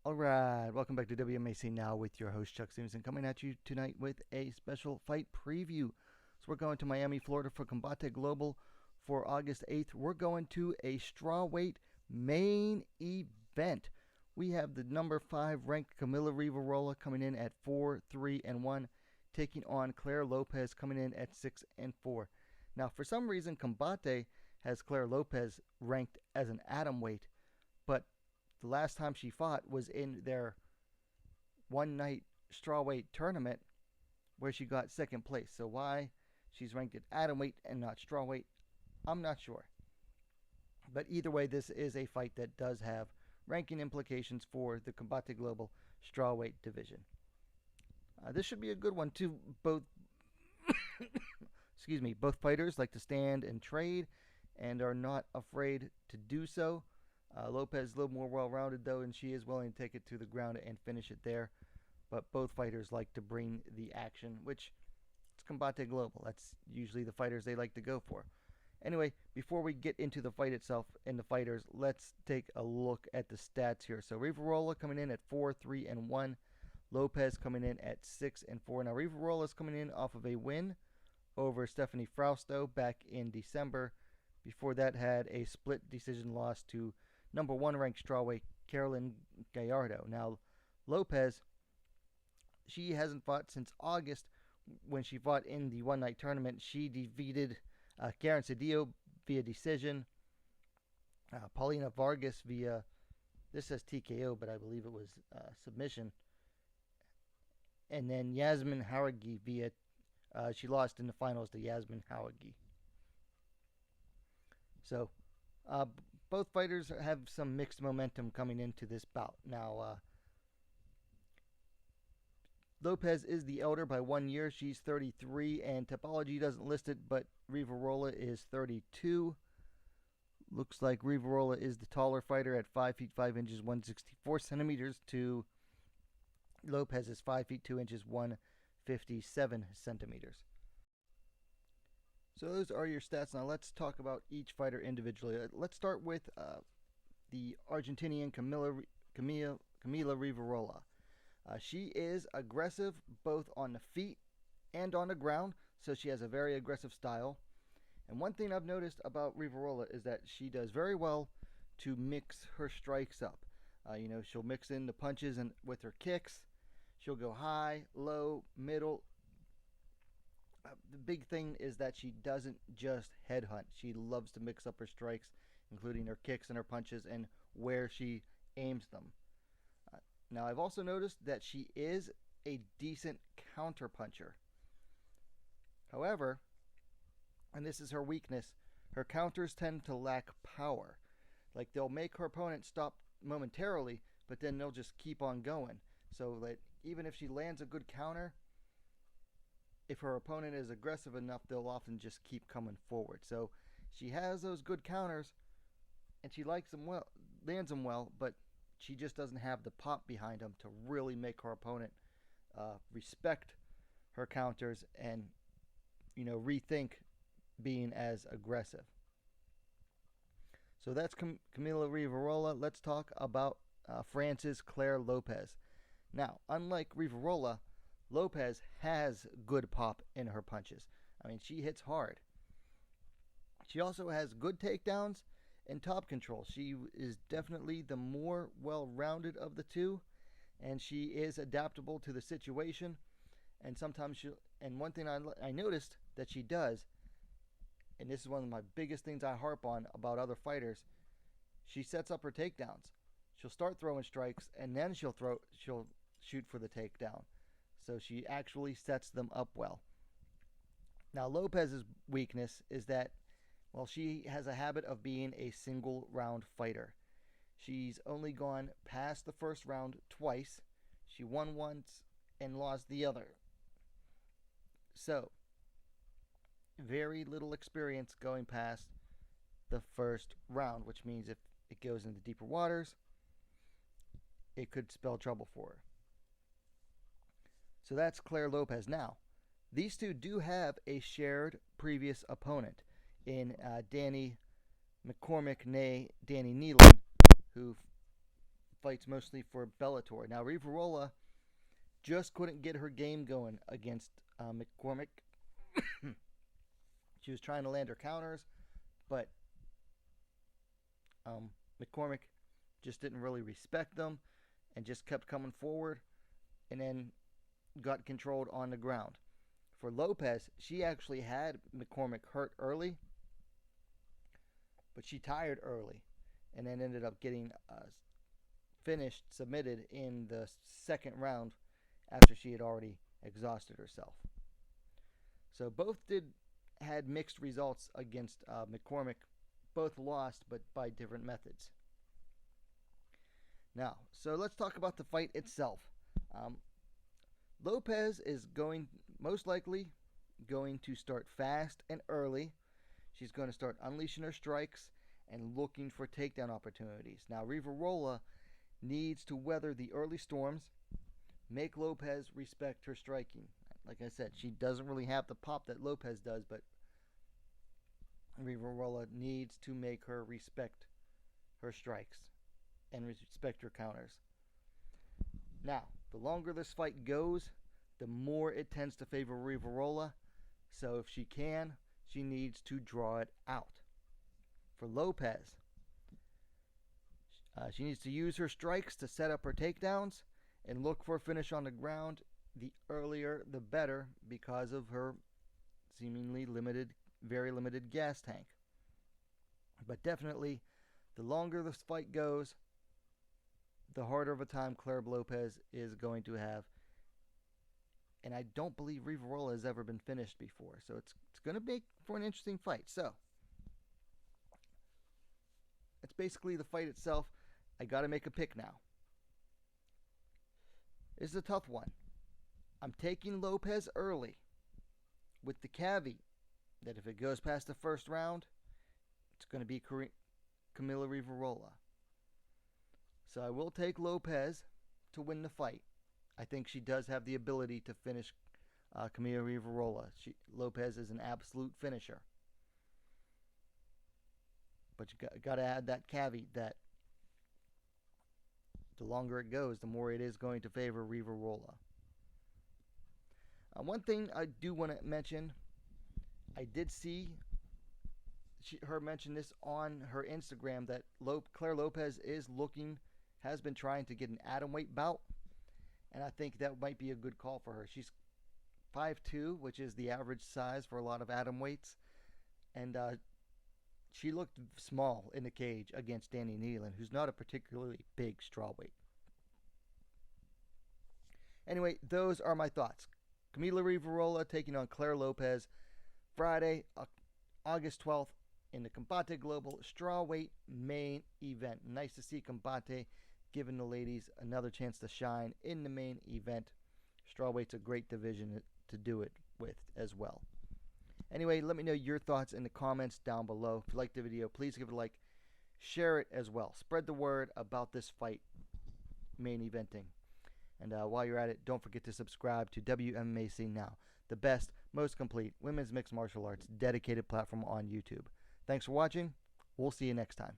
All right, welcome back to WMAC Now with your host Chuck Stevenson, coming at you tonight with a special fight preview. So we're going to Miami, Florida for Combate Global for August 8th. We're going to a strawweight main event. We have the number 5 ranked Camila Rivarola coming in at 4-3-1, taking on Claire Lopez coming in at 6-4. Now, for some reason, Combate has Claire Lopez ranked as an atomweight, but the last time she fought was in their one night strawweight tournament where she got second place. So why she's ranked at atomweight and not strawweight, I'm not sure. But either way, this is a fight that does have ranking implications for the Combate Global strawweight division. This should be a good one too. Both both fighters like to stand and trade and are not afraid to do so. Lopez is a little more well-rounded, though, and she is willing to take it to the ground and finish it there. But both fighters like to bring the action, which it's Combate Global. That's usually the fighters they like to go for. Anyway, before we get into the fight itself and the fighters, let's take a look at the stats here. So Rivarola coming in at 4-3-1. Lopez coming in at 6-4. Now Rivarola is coming in off of a win over Stephanie Frausto back in December. Before that, had a split decision loss to number 1 ranked strawweight Carolyn Gallardo. Now, Lopez, she hasn't fought since August when she fought in the one night tournament. She defeated Karen Cedillo via decision, Paulina Vargas via, this says TKO, but I believe it was submission, and then Yasmin Hawagi via, she lost in the finals to Yasmin Hawagi. So, both fighters have some mixed momentum coming into this bout. Now, Lopez is the elder by 1 year. She's 33, and Topology doesn't list it, but Rivarola is 32. Looks like Rivarola is the taller fighter at 5 feet 5 inches, 164 centimeters, to Lopez is 5 feet 2 inches, 157 centimeters. So those are your stats. Now let's talk about each fighter individually. Let's start with the Argentinian Camila Rivarola. She is aggressive both on the feet and on the ground, so she has a very aggressive style. And one thing I've noticed about Rivarola is that she does very well to mix her strikes up. She'll mix in the punches and with her kicks. She'll go high, low, middle. The big thing is that she doesn't just headhunt. She loves to mix up her strikes, including her kicks and her punches and where she aims them. Now, I've also noticed that she is a decent counter puncher. However, and this is her weakness, her counters tend to lack power. Like, they'll make her opponent stop momentarily, but then they'll just keep on going. So that even if she lands a good counter, if her opponent is aggressive enough, they'll often just keep coming forward. So she has those good counters, and she likes them well, lands them well, but she just doesn't have the pop behind them to really make her opponent respect her counters and, rethink being as aggressive. So that's Camila Rivarola. Let's talk about France's Claire Lopez. Now, unlike Rivarola, Lopez has good pop in her punches. I mean, she hits hard. She also has good takedowns and top control. She is definitely the more well-rounded of the two, and she is adaptable to the situation. And sometimes and one thing I noticed that she does, and this is one of my biggest things I harp on about other fighters, she sets up her takedowns. She'll start throwing strikes, and then she'll shoot for the takedown. So she actually sets them up well. Now, Lopez's weakness is that, well, she has a habit of being a single round fighter. She's only gone past the first round twice. She won once and lost the other. So, very little experience going past the first round, which means if it goes into deeper waters, it could spell trouble for her. So that's Claire Lopez. Now, these two do have a shared previous opponent in Danny McCormick, nay Danny Nealon, who fights mostly for Bellator. Now, Rivarola just couldn't get her game going against McCormick. She was trying to land her counters, but McCormick just didn't really respect them and just kept coming forward and then got controlled on the ground. For Lopez, she actually had McCormick hurt early, but she tired early and then ended up getting finished, submitted in the second round after she had already exhausted herself. So both had mixed results against McCormick. Both lost, but by different methods. Now, so let's talk about the fight itself. Lopez is most likely going to start fast and early. She's going to start unleashing her strikes and looking for takedown opportunities. Now, Rivarola needs to weather the early storms, make Lopez respect her striking. Like I said, she doesn't really have the pop that Lopez does, but Rivarola needs to make her respect her strikes and respect her counters. Now, the longer this fight goes, the more it tends to favor Rivarola. So if she can, she needs to draw it out. For Lopez, she needs to use her strikes to set up her takedowns and look for a finish on the ground. The earlier, the better, because of her seemingly very limited gas tank. But definitely, the longer this fight goes, the harder of a time Claire Lopez is going to have. And I don't believe Rivarola has ever been finished before. So it's going to make for an interesting fight. So, it's basically the fight itself. I got to make a pick now. This is a tough one. I'm taking Lopez early with the caveat that if it goes past the first round, it's going to be Camila Rivarola. So I will take Lopez to win the fight. I think she does have the ability to finish Camila Rivarola. Lopez is an absolute finisher. But you got to add that caveat that the longer it goes, the more it is going to favor Rivarola. One thing I do want to mention, I did see her mention this on her Instagram that Claire Lopez has been trying to get an atomweight bout, and I think that might be a good call for her. She's 5'2", which is the average size for a lot of atomweights, and she looked small in the cage against Danny Nealon, who's not a particularly big strawweight. Anyway, those are my thoughts. Camila Rivarola taking on Claire Lopez Friday, August 12th in the Combate Global Strawweight main event. Nice to see Combate giving the ladies another chance to shine in the main event. Strawweight's a great division to do it with as well. Anyway, let me know your thoughts in the comments down below. If you liked the video, please give it a like. Share it as well. Spread the word about this fight main eventing. And while you're at it, don't forget to subscribe to WMMA Now, the best, most complete women's mixed martial arts dedicated platform on YouTube. Thanks for watching. We'll see you next time.